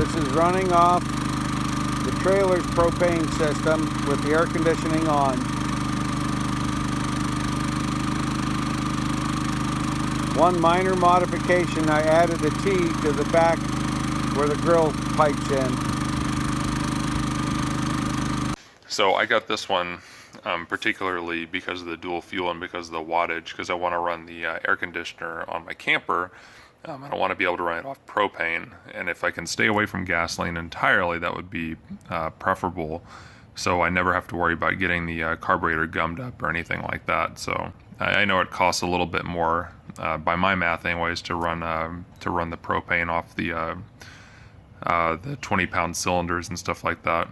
This is running off the trailer's propane system with the air conditioning on. One minor modification, I added a T to the back where the grill pipes in. So I got this one particularly because of the dual fuel and because of the wattage, because I want to run the air conditioner on my camper. I don't want to be able to run it off propane, and if I can stay away from gasoline entirely, that would be preferable, so I never have to worry about getting the carburetor gummed up or anything like that. So I know it costs a little bit more, by my math anyways, to run the propane off the 20-pound cylinders and stuff like that.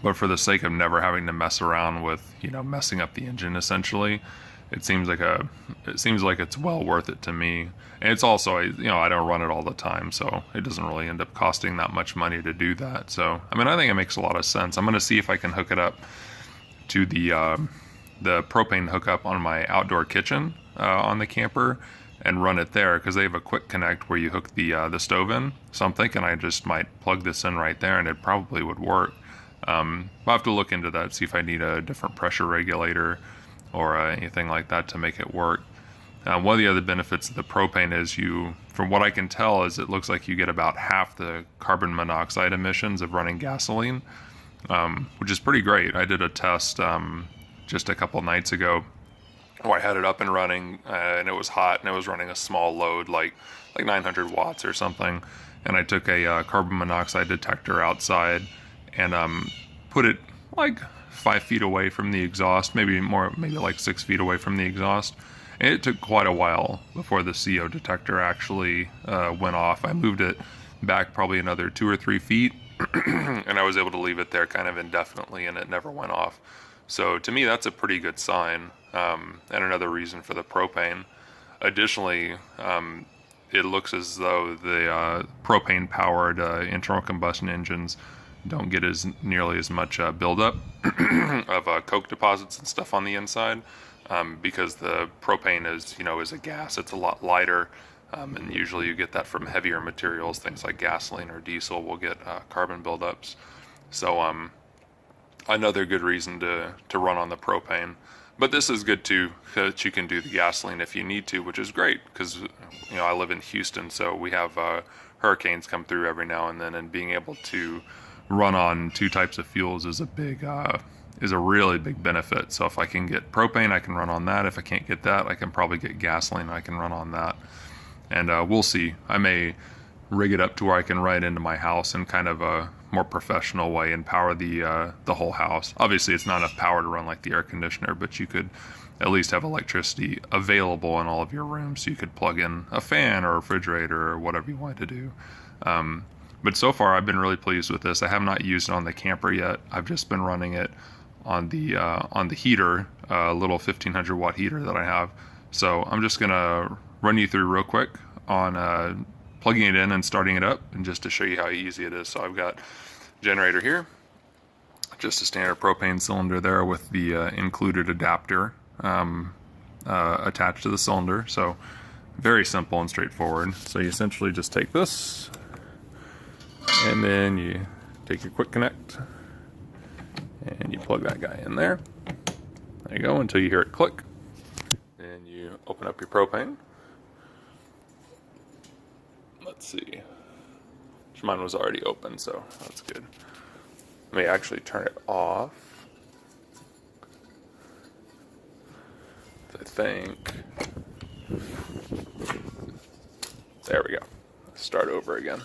But for the sake of never having to mess around with, messing up the engine, essentially, it seems like it's well worth it to me. And it's also, I don't run it all the time, so it doesn't really end up costing that much money to do that. So, I think it makes a lot of sense. I'm going to see if I can hook it up to the propane hookup on my outdoor kitchen on the camper and run it there, because they have a quick connect where you hook the stove in. So I'm thinking I just might plug this in right there, and it probably would work. I'll have to look into that, see if I need a different pressure regulator or anything like that to make it work. One of the other benefits of the propane is from what I can tell, is it looks like you get about half the carbon monoxide emissions of running gasoline, which is pretty great. I did a test just a couple nights ago where I had it up and running, and it was hot, and it was running a small load, like 900 watts or something. And I took a carbon monoxide detector outside and put it like 5 feet away from the exhaust, maybe like 6 feet away from the exhaust. And it took quite a while before the CO detector actually went off. I moved it back probably another 2 or 3 feet, and I was able to leave it there kind of indefinitely, and it never went off. So to me, that's a pretty good sign, and another reason for the propane. Additionally, it looks as though the propane-powered internal combustion engines don't get nearly as much buildup of coke deposits and stuff on the inside, because the propane is a gas. It's a lot lighter, and usually you get that from heavier materials. Things like gasoline or diesel will get carbon buildups. So another good reason to run on the propane. But this is good too, that you can do the gasoline if you need to, which is great, because I live in Houston, so we have hurricanes come through every now and then, and being able to run on two types of fuels is a really big benefit. So if I can get propane, I can run on that. If I can't get that, I can probably get gasoline, I can run on that. And we'll see. I may rig it up to where I can run into my house in kind of a more professional way and power the whole house. Obviously, it's not enough power to run like the air conditioner, but you could at least have electricity available in all of your rooms, so you could plug in a fan or a refrigerator or whatever you want to do. But so far, I've been really pleased with this. I have not used it on the camper yet. I've just been running it on the heater, a little 1500 watt heater that I have. So I'm just gonna run you through real quick on plugging it in and starting it up, and just to show you how easy it is. So I've got generator here, just a standard propane cylinder there with the included adapter attached to the cylinder. So very simple and straightforward. So you essentially just take this, and then you take your quick connect and you plug that guy in there. There you go, until you hear it click. Then you open up your propane. Let's see. Mine was already open, so that's good. Let me actually turn it off. I think. There we go. Start over again.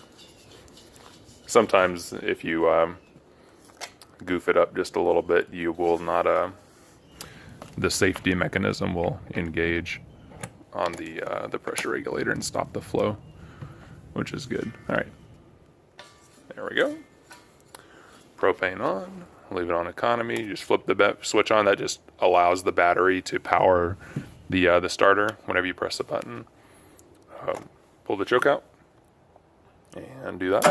Sometimes if you goof it up just a little bit, you will not, the safety mechanism will engage on the pressure regulator and stop the flow, which is good. All right. There we go. Propane on. Leave it on economy. Just flip the switch on. That just allows the battery to power the starter whenever you press the button. Pull the choke out and do that.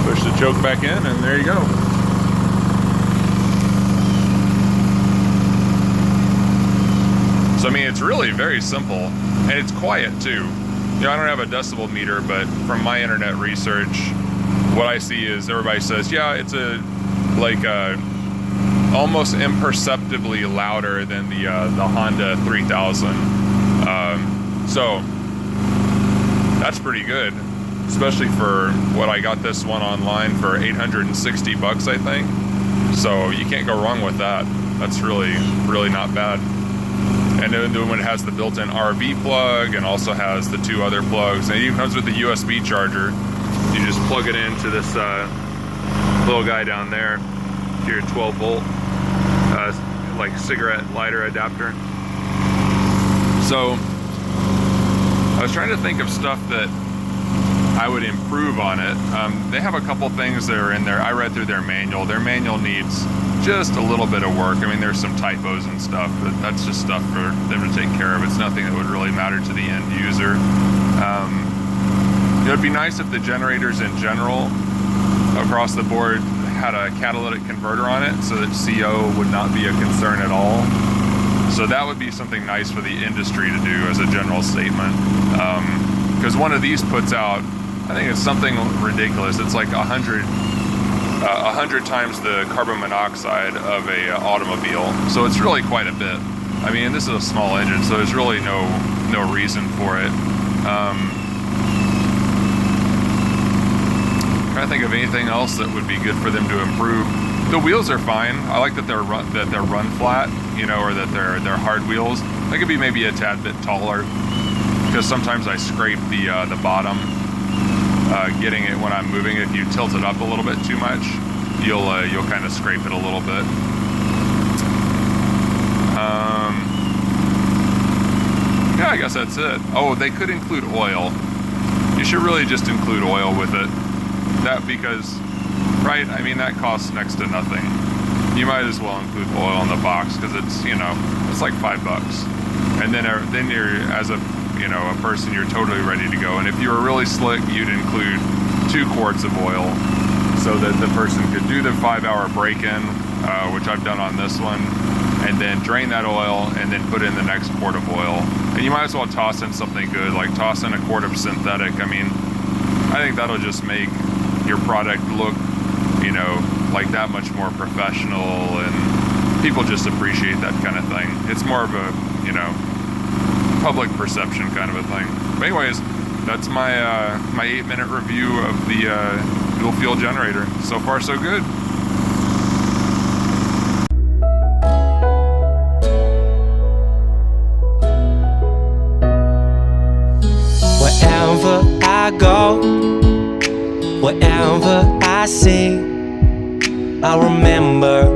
Push the choke back in, and there you go. So I mean, it's really very simple, and it's quiet too. You know, I don't have a decibel meter, but from my internet research, what I see is everybody says, yeah, it's almost imperceptibly louder than the Honda 3000. So that's pretty good, especially for what I got this one online for 860 bucks, I think. So you can't go wrong with that. That's really not bad. And then when it has the built-in RV plug and also has the 2 other plugs, and it even comes with the USB charger. You just plug it into this little guy down there, to your 12 volt like cigarette lighter adapter. So I was trying to think of stuff that I would improve on it. They have a couple things that are in there. I read through their manual. Their manual needs just a little bit of work. I mean, there's some typos and stuff, but that's just stuff for them to take care of. It's nothing that would really matter to the end user. It would be nice if the generators in general across the board had a catalytic converter on it so that CO would not be a concern at all. So that would be something nice for the industry to do as a general statement. Because one of these puts out, I think it's something ridiculous. It's like 100 times the carbon monoxide of a automobile. So it's really quite a bit. I mean, this is a small engine, so there's really no reason for it. Trying to think of anything else that would be good for them to improve. The wheels are fine. I like that they're run flat, you know, or that they're hard wheels. They could be maybe a tad bit taller, because sometimes I scrape the bottom, getting it when I'm moving. If you tilt it up a little bit too much, you'll kind of scrape it a little bit. Yeah, I guess that's it. Oh, they could include oil. You should really just include oil with it. That because, right? I mean, that costs next to nothing. You might as well include oil in the box because it's, you know, it's like $5. And then you're, as a person, you're totally ready to go. And if you were really slick, you'd include 2 quarts of oil so that the person could do the 5-hour break-in, which I've done on this one, and then drain that oil and then put in the next quart of oil. And you might as well toss in something good, like toss in a quart of synthetic. I mean, I think that'll just make your product look, you know, like that much more professional, and people just appreciate that kind of thing. It's more of a, you know, public perception kind of a thing. But anyways, that's my 8-minute review of the dual fuel generator. So far, so good. Wherever I go, wherever I see, I remember